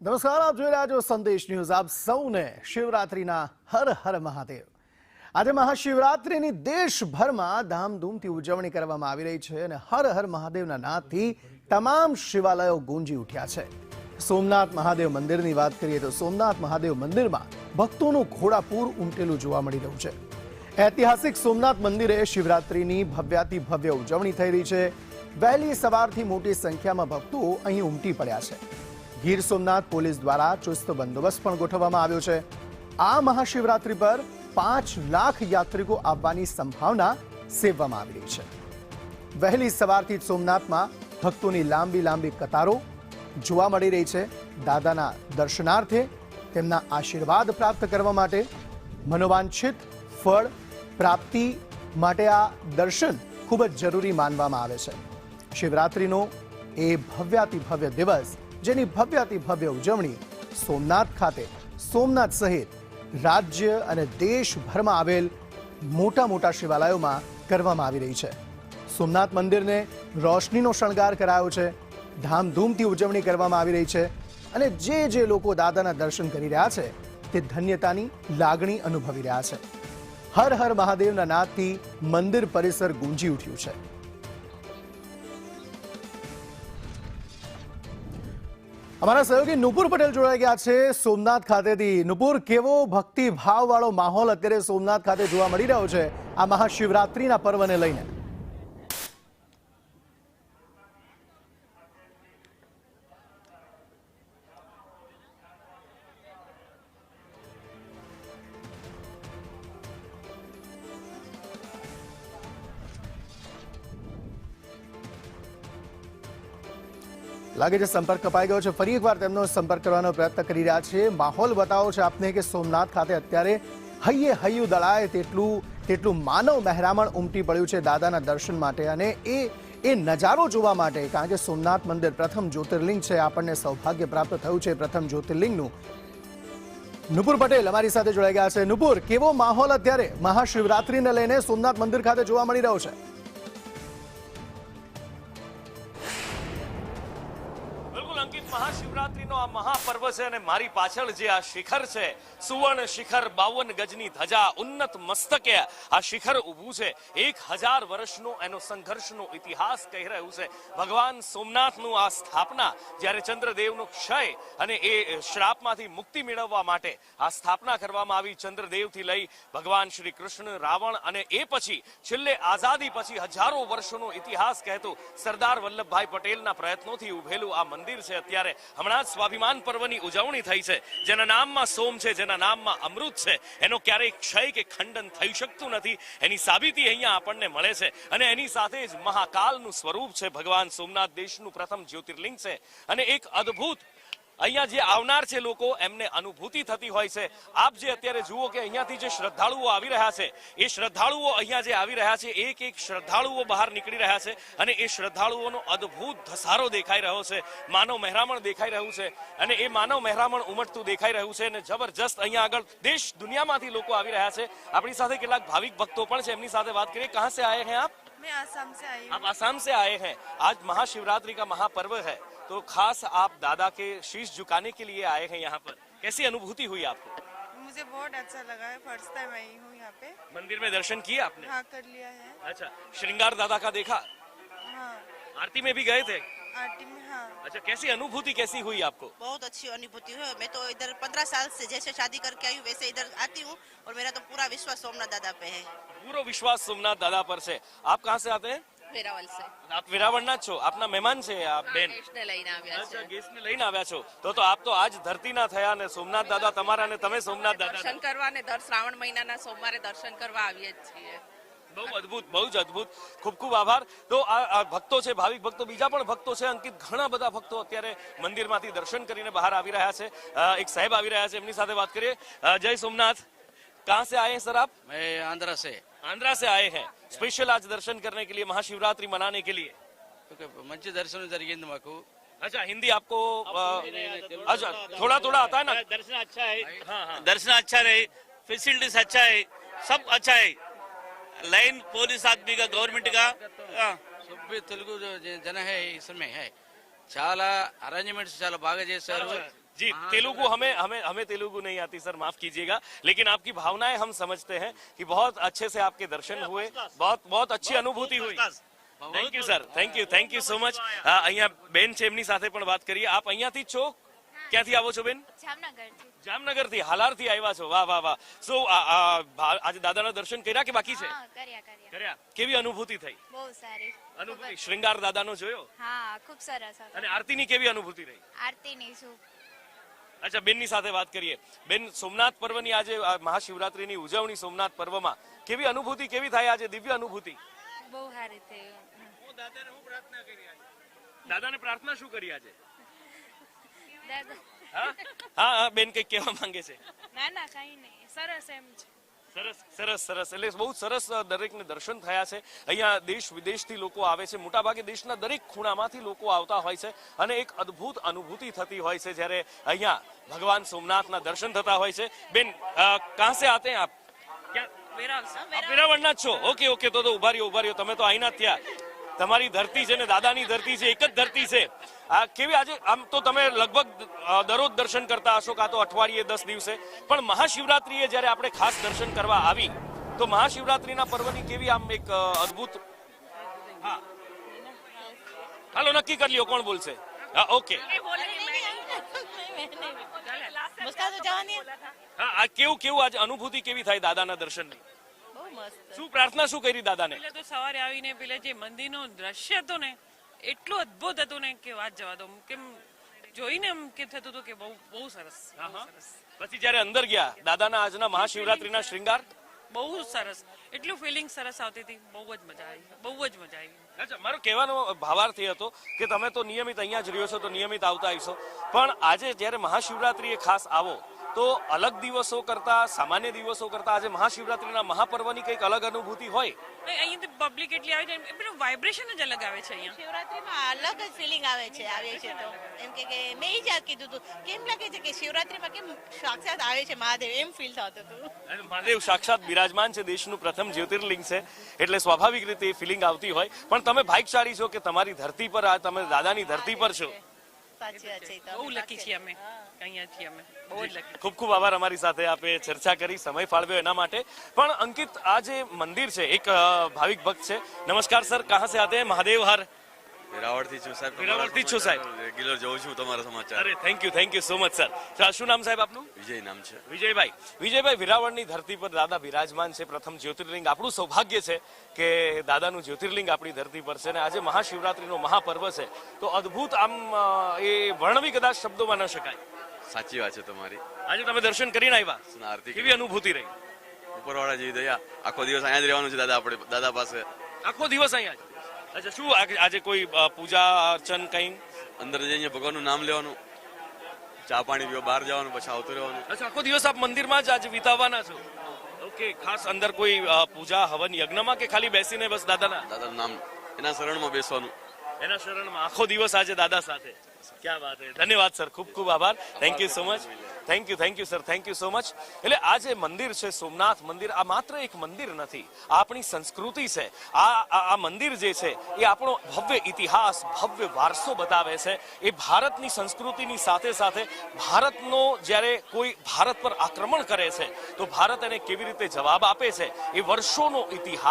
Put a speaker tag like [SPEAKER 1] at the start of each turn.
[SPEAKER 1] નમસ્કાર, આપ જોઈ રહ્યા છો સંદેશ ન્યૂઝ। આપ સૌને શિવરાત્રીના હર હર મહાદેવ। આજે મહાશિવરાત્રીની દેશભરમાં ધામધૂમથી ઉજવણી કરવામાં આવી રહી છે અને હર હર મહાદેવના નાદથી તમામ શિવાલયો ગુંજી ઉઠ્યા છે। સોમનાથ મહાદેવ મંદિરની વાત કરીએ તો સોમનાથ મહાદેવ મંદિરમાં ભક્તોનું ઘોડાપૂર ઉમટેલું જોવા મળી રહ્યું છે। ઐતિહાસિક સોમનાથ મંદિરે શિવરાત્રીની ભવ્યાતિ ભવ્ય ઉજવણી થઈ રહી છે। વહેલી સવારથી મોટી સંખ્યામાં ભક્તો અહીં ઉમટી પડ્યા છે। ગીર સોમનાથ પોલીસ દ્વારા ચુસ્ત બંદોબસ્ત પણ ગોઠવવામાં આવ્યો છે। આ મહાશિવરાત્રી પર 5 લાખ યાત્રિકો આવવાની સંભાવના સેવવામાં આવી રહી છે। વહેલી સવારથી સોમનાથમાં ભક્તોની લાંબી કતારો જોવા મળી રહી છે। દાદાના દર્શનાર્થે તેમના આશીર્વાદ પ્રાપ્ત કરવા માટે મનોવાંછિત ફળ પ્રાપ્તિ માટે આ દર્શન ખૂબ જ જરૂરી માનવામાં આવે છે। શિવરાત્રીનો એ ભવ્યાતિ ભવ્ય દિવસ જેની ભવ્યાતિ ભવ્ય ઉજવણી સોમનાથ ખાતે સોમનાથ સહિત રાજ્ય અને દેશભરમાં આવેલ મોટા શિવાલયોમાં કરવામાં આવી રહી છે। સોમનાથ મંદિરને રોશનીનો શણગાર કરાયો છે। ધામધૂમથી ઉજવણી કરવામાં આવી રહી છે અને જે લોકો દાદાના દર્શન કરી રહ્યા છે તે ધન્યતાની લાગણી અનુભવી રહ્યા છે। હર હર મહાદેવના નાદથી મંદિર પરિસર ગુંજી ઉઠ્યું છે। અમારા સહયોગી નુપુર પટેલ જોડાઈ ગયા છે સોમનાથ ખાતેથી। નુપુર, કેવો ભક્તિ ભાવ વાળો માહોલ અત્યારે સોમનાથ ખાતે જોવા મળી રહ્યો છે આ મહાશિવરાત્રીના પર્વને લઈને? લાગે છે સંપર્ક કપાઈ ગયો છે। ફરી એકવાર તેમનો સંપર્ક કરવાનો પ્રયત્ન કરી રહ્યા છે। માહોલ બતાવો છે આપને કે સોમનાથ ખાતે અત્યારે હૈયું દળાય તેટલું માનવ મહેરામણ ઉમટી પડ્યું છે દાદાના દર્શન માટે અને એ નજારો જોવા માટે, કારણ કે સોમનાથ મંદિર પ્રથમ જ્યોતિર્લિંગ છે। આપણને સૌભાગ્ય પ્રાપ્ત થયું છે પ્રથમ જ્યોતિર્લિંગનું। નુપુર પટેલ અમારી સાથે જોડાઈ ગયા છે। નુપુર, કેવો માહોલ અત્યારે મહાશિવરાત્રીને લઈને સોમનાથ મંદિર ખાતે જોવા મળી રહ્યો છે?
[SPEAKER 2] મહાશિવરાત્રીનો આ મહાપર્વ છે અને મારી પાછળ જે આ શિખર છે, સુવર્ણ શિખર, 52 ગજની ધજા, ઉન્નત મસ્તકે આ શિખર ઊભું છે। 1000 વર્ષનો એનો સંઘર્ષનો ઇતિહાસ કહી રહ્યું છે। ભગવાન સોમનાથનું આ સ્થાપના જ્યારે ચંદ્રદેવનો ક્ષય અને એ શ્રાપમાંથી મુક્તિ મેળવવા માટે આ સ્થાપના કરવામાં આવી। ચંદ્રદેવથી લઈ ભગવાન શ્રી કૃષ્ણ, રાવણ અને એ પછી છેલ્લે આઝાદી પછી હજારો વર્ષોનો ઇતિહાસ કહેતું સરદાર વલ્લભભાઈ પટેલના પ્રયત્નોથી ઉભેલું આ મંદિર છે। અત્યારે હમણાં જ સ્વાભિમાન પર્વની ઉજવણી થઈ છે। જેના નામમાં સોમ છે, જેના નામમાં અમૃત છે, એનો ક્યારેય ક્ષય કે ખંડન થઈ શકતું નથી, એની સાબિતી અહીંયા આપણને મળે છે। અને એની સાથે જ મહાકાલનું સ્વરૂપ છે ભગવાન સોમનાથ। દેશનું પ્રથમ જ્યોતિર્લિંગ છે અને એક અદ્ભુત અહીંયા જે આવનાર છે લોકો એમને અનુભૂતિ થતી હોય છે। આપ જે અત્યારે જુઓ કે અહીંયાથી જે શ્રદ્ધાળુઓ આવી રહ્યા છે, એ શ્રદ્ધાળુઓ અહીંયા જે આવી રહ્યા છે, એક શ્રદ્ધાળુઓ બહાર નીકળી રહ્યા છે અને એ શ્રદ્ધાળુઓનો અદ્ભુત ધસારો દેખાઈ રહ્યો છે, માનવ મહેરામણ દેખાઈ રહ્યું છે અને એ માનવ મહેરામણ ઉમટતું દેખાઈ રહ્યું છે અને જબરજસ્ત અહીંયા આગળ દેશ દુનિયામાંથી લોકો આવી રહ્યા છે। આપણી સાથે કેટલાક ભાવિક ભક્તો પણ છે, એમની સાથે વાત કરીએ। કહાં સે આए हैं आप?
[SPEAKER 3] मैं आसाम से आई हूँ।
[SPEAKER 2] आप आसाम से आए हैं। आज महाशिवरात्रि का महापर्व है, तो खास आप दादा के शीश झुकाने के लिए आए हैं यहाँ पर। कैसी अनुभूति हुई आपको?
[SPEAKER 3] मुझे बहुत अच्छा लगा है। फर्स्ट टाइम आई हूँ यहाँ पे।
[SPEAKER 2] मंदिर में दर्शन किए आपने?
[SPEAKER 3] हाँ, कर लिया है।
[SPEAKER 2] अच्छा, श्रृंगार दादा का देखा?
[SPEAKER 3] हाँ,
[SPEAKER 2] आरती में भी गए थे?
[SPEAKER 3] आरती में। हाँ,
[SPEAKER 2] अच्छा, कैसी अनुभूति कैसी हुई आपको?
[SPEAKER 4] बहुत अच्छी अनुभूति हुई। मैं तो इधर 15 साल से जैसे शादी करके आई हूँ वैसे इधर आती हूँ और मेरा तो पूरा विश्वास सोमनाथ दादा पे है।
[SPEAKER 2] पूरा विश्वास सोमनाथ दादा पर से। आप कहाँ से आते हैं?
[SPEAKER 4] વેરાવળ से।
[SPEAKER 2] आप વેરાવળના છો? આપના મહેમાન છે આ બેન?
[SPEAKER 4] ગેસ્ટને લઈને આવ્યા
[SPEAKER 2] અચ્છા,
[SPEAKER 4] છે।
[SPEAKER 2] ગેસ્ટને લઈને આવ્યા છો, તો આપ તો આજ ધરતીના થયા ને સોમનાથ દાદા તમારા ને તમે સોમનાથ દાદા।
[SPEAKER 4] દર્શન કરવા ને દર શ્રાવણ મહિનાના સોમવારે દર્શન કરવા આવીએ જ છીએ।
[SPEAKER 2] બહુ અદ્ભુત, બહુ જ અદ્ભુત। ખૂબ આભાર। તો આ ભક્તો છે, ભાવિક ભક્તો, બીજા પણ ભક્તો છે અંકિત, ઘણા બધા ભક્તો અત્યારે મંદિરમાંથી દર્શન કરીને બહાર આવી રહ્યા છે। એક સાહેબ આવી રહ્યા છે, એમની સાથે વાત કરીએ। જય સોમનાથ। कहाँ से आए हैं सर आप?
[SPEAKER 5] मैं आंध्रा से।
[SPEAKER 2] आंध्रा से आए हैं स्पेशल आज दर्शन करने के लिए, महाशिवरात्रि मनाने के लिए।
[SPEAKER 5] మంచి దర్శనం జరిగింది మాకు।
[SPEAKER 2] अच्छा, हिंदी आपको अच्छा थोड़ा आता है ना?
[SPEAKER 6] दर्शन अच्छा है।
[SPEAKER 2] हाँ हाँ,
[SPEAKER 6] दर्शन अच्छा है, फैसिलिटीज अच्छा है, सब अच्छा है। लाइन पुलिस आदमी का, गवर्नमेंट का
[SPEAKER 5] సభ్య తెలుగు జన హై ఇసమే హై చాలా అరేంజ్మెంట్స్ చాలా బాగా చేశారు।
[SPEAKER 2] जी तेलुगु हमें तेलुगु नहीं आती सर, माफ कीजिएगा, लेकिन आपकी भावनाएं हम समझते हैं कि बहुत अच्छे से आपके दर्शन हुए, बहुत अच्छी अनुभूति हुई। Thank you sir, thank you so much. અહીંયા બેન છે એમની સાથે પણ વાત કરીએ। આપ અહીંયાથી જ છો? ક્યાંથી આવો છો બેન?
[SPEAKER 7] જામનગરથી.
[SPEAKER 2] જામનગરથી, હાલારથી આવ્યા છો, વાહ વાહ વાહ। સો આજે દાદાના દર્શન કર્યા કે બાકી છે?
[SPEAKER 7] હા, કર્યા.
[SPEAKER 2] કર્યા। કેવી અનુભૂતિ થઈ?
[SPEAKER 7] બહુ સારી
[SPEAKER 2] અનુભૂતિ શ્રૃંગાર દાદાનો જોયો
[SPEAKER 7] હા, ખૂબ સરસ હતો.
[SPEAKER 2] અને આરતીની કેવી અનુભૂતિ રહી?
[SPEAKER 7] આરતીની શું
[SPEAKER 2] અચ્છા, બેનની સાથે વાત કરીએ। બેન, સોમનાથ પર્વની આજે મહાશિવરાત્રીની ઉજવણી સોમનાથ પર્વમાં કેવી અનુભૂતિ કેવી થાય આજે? દિવ્ય અનુભૂતિ।
[SPEAKER 7] બહુ સારી થઈ.
[SPEAKER 2] દાદાને પ્રાર્થના શું કરી આજે?
[SPEAKER 7] દાદા
[SPEAKER 2] હા બેન કઈક કહેવા માંગે છે?
[SPEAKER 7] ના કઈ નહીં, સરસ એમ છે.
[SPEAKER 2] સરસ એટલે બહુ સરસ દરેકને દર્શન થયા છે। અહીંયા દેશ વિદેશથી લોકો આવે છે, મોટાભાગે દેશના દરેક ખૂણામાંથી લોકો આવતા હોય છે અને એક અદ્ભુત અનુભૂતિ થતી હોય છે જ્યારે અહીંયા ભગવાન સોમનાથના દર્શન થતા હોય છે। બેન, કહાં સે આતે हैं आप? વેરાવળના જ છો? ઓકે તો ઉભા રહ્યો, તમે તો અહીંના જ થયા। તમારી ધરતી છે ને દાદાની ધરતી છે, એક જ ધરતી છે। આ કેવી આજે આમ તો તમે લગભગ દરરોજ દર્શન કરતા હશો, કાં તો અઠવાડિયે 10 દિવસે, પણ મહાશિવરાત્રીએ જ્યારે આપણે ખાસ દર્શન કરવા આવી તો મહાશિવરાત્રીના પર્વની કેવી આમ એક અદ્ભુત, હા હાલો નક્કી કરી લ્યો કોણ બોલશે। હા ઓકે, હા આ કેવું આજે અનુભૂતિ કેવી થાય દાદાના દર્શનની?
[SPEAKER 8] બહુ મસ્ત.
[SPEAKER 2] શું પ્રાર્થના શું કરી દાદાને?
[SPEAKER 8] પેલા તો સવારે આવીને પેલા જે મંદિરનું દ્રશ્ય હતું ને એટલું અદ્ભુત હતું ને કે વાત જવા દો, કેમ જોઈને એમ કે થતું હતું કે બહુ સરસ, બહુ સરસ.
[SPEAKER 2] પછી જ્યારે અંદર ગયા દાદાના આજના મહાશિવરાત્રીના શ્રૃંગાર,
[SPEAKER 8] બહુ સરસ, એટલું ફિલિંગ સરસ આવતી હતી, બહુ જ મજા આવી.
[SPEAKER 2] અચ્છા, મારો કહેવાનો ભાવાર્થ એ હતો કે તમે તો નિયમિત અહીંયા જ રહ્યો છો તો નિયમિત આવતા આવીશો, પણ આજે જ્યારે મહાશિવરાત્રીએ ખાસ આવો તો અલગ દિવસો કરતા, સામાન્ય દિવસો કરતા આજે મહાશિવરાત્રીના મહાપર્વની કંઈક અલગ અનુભૂતિ હોય?
[SPEAKER 8] અહીંયાથી પબ્લિક એટલી આવી જાય, પેલું વાઇબ્રેશન જ અલગ આવે છે અહીંયા.
[SPEAKER 4] શિવરાત્રીમાં અલગ જ ફિલિંગ આવે છે તો એમ કે મેં જ યાદ કીધું હતું, કેમ લાગે છે કે શિવરાત્રીમાં કેમ સાક્ષાત આવે છે મહાદેવ, એમ ફીલ થતું હતું.
[SPEAKER 2] અને મહાદેવ સાક્ષાત બિરાજમાન છે, દેશનું પ્રથમ જ્યોતિર્લિંગ છે, એટલે સ્વાભાવિક રીતે એ ફિલિંગ આવતી હોય, પણ તમે ભાગ્યશાળી છો કે તમારી ધરતી પર આ તમે દાદાની ધરતી પર છો।
[SPEAKER 4] સાચી વાત છે,
[SPEAKER 8] બહુ લકી છીએ અમે, અહીંયા છીએ અમે, બહુ જ લકી.
[SPEAKER 2] ખૂબ ખૂબ આભાર અમારી સાથે આપે ચર્ચા કરી, સમય ફાળવ્યો એના માટે। પણ અંકિત, આ જે મંદિર છે, એક ભાવિક ભક્ત છે। નમસ્કાર સર, કહાં સે આતે हैं? મહાદેવ હર।
[SPEAKER 9] વેરાવળથી છું સાહેબ।
[SPEAKER 2] વેરાવળથી જ છો સાહેબ?
[SPEAKER 9] રેગ્યુલર જોઉં છું તમારા સમાચાર।
[SPEAKER 2] અરે thank you so much sir. શું નામ સાહેબ આપનું?
[SPEAKER 9] વિજય નામ છે।
[SPEAKER 2] વિજયભાઈ, વિરાવળની ધરતી પર દાદા બિરાજમાન છે, પ્રથમ જ્યોતિર્લિંગ। આપણું સૌભાગ્ય છે કે દાદાનું જ્યોતિર્લિંગ આપણી ધરતી પર છે, અને આજે મહાશિવરાત્રીનો મહાપર્વ છે, તો અદ્ભુત આમ એ વર્ણવી કદાચ શબ્દોમાં ન શકાય।
[SPEAKER 9] સાચી વાત છે તમારી।
[SPEAKER 2] આજે તમે દર્શન કરીને આવ્યા,
[SPEAKER 9] આરતી
[SPEAKER 2] કેવી અનુભૂતિ રહી?
[SPEAKER 9] ઉપરવાળા જેવી દયા, આખો દિવસ અહીંયા જ રહેવાનું છે દાદા પાસે।
[SPEAKER 2] આખો દિવસ અહીંયા? અચ્છા, શું આજે કોઈ પૂજા અર્ચન કઈ?
[SPEAKER 9] અંદર જઈને ભગવાનનું નામ લેવાનું, ચા પાણી પીવા બહાર જવાનું, પછી આવતું રહેવાનું।
[SPEAKER 2] અચ્છા, આખો દિવસ આપ મંદિરમાં જ આજે વિતાવવાના છો? ઓકે, ખાસ અંદર કોઈ પૂજા હવન યજ્ઞમાં કે ખાલી બેસીને બસ
[SPEAKER 9] દાદાનું નામ, એના શરણમાં બેસવાનું,
[SPEAKER 2] એના શરણમાં આખો દિવસ આજે દાદા સાથે? ક્યાં વાત છે, ધન્યવાદ સર, ખૂબ ખૂબ આભાર, thank you so much, thank you sir, thank you so much. એટલે આ જે મંદિર છે સોમનાથ મંદિર, આ માત્ર એક મંદિર નથી, આ આપણી સંસ્કૃતિ છે। આ મંદિર જે છે એ આપણો ભવ્ય ઇતિહાસ, ભવ્ય વારસો બતાવે છે। એ ભારતની સંસ્કૃતિની સાથે સાથે ભારતનો જ્યારે કોઈ ભારત પર આક્રમણ કરે છે તો ભારત એને કેવી રીતે જવાબ આપે છે, એ વર્ષોનો ઇતિહાસ